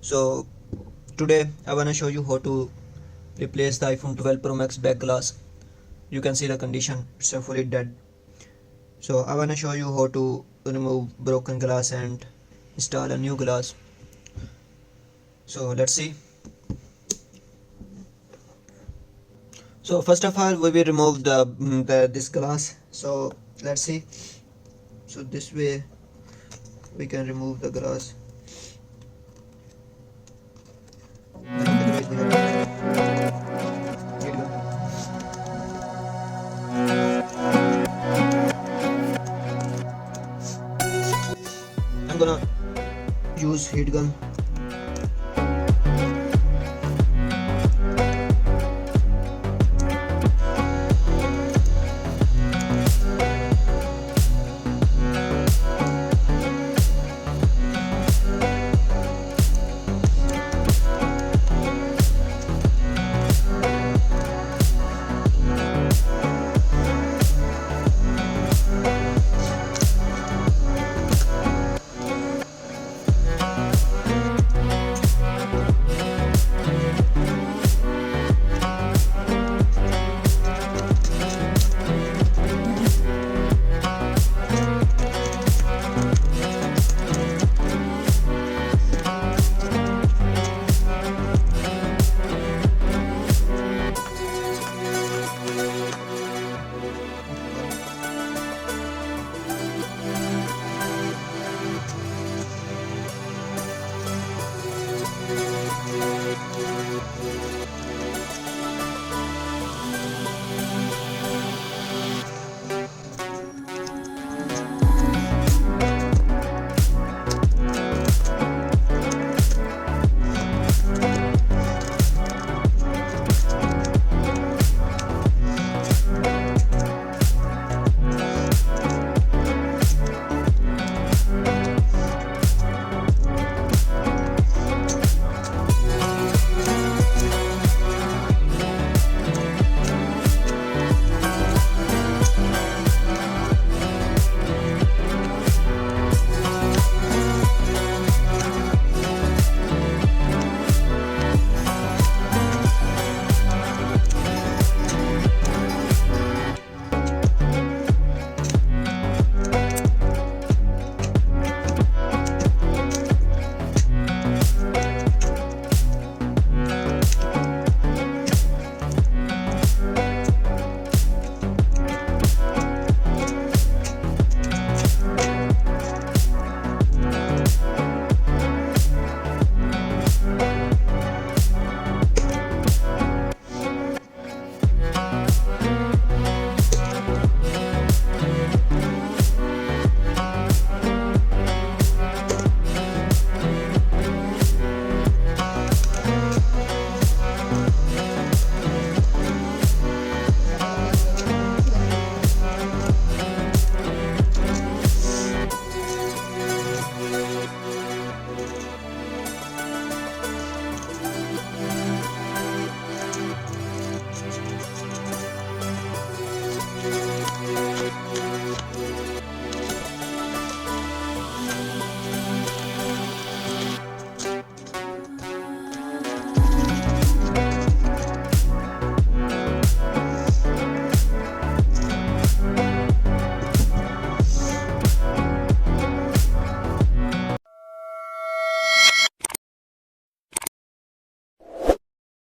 So today I wanna show you how to replace the iPhone 12 Pro Max back glass. You can see the condition, it's fully dead. So I wanna show you how to remove broken glass and install a new glass. So let's see. So first of all we will remove this glass. So let's see. So this way we can remove the glass. I'm gonna use heat gun.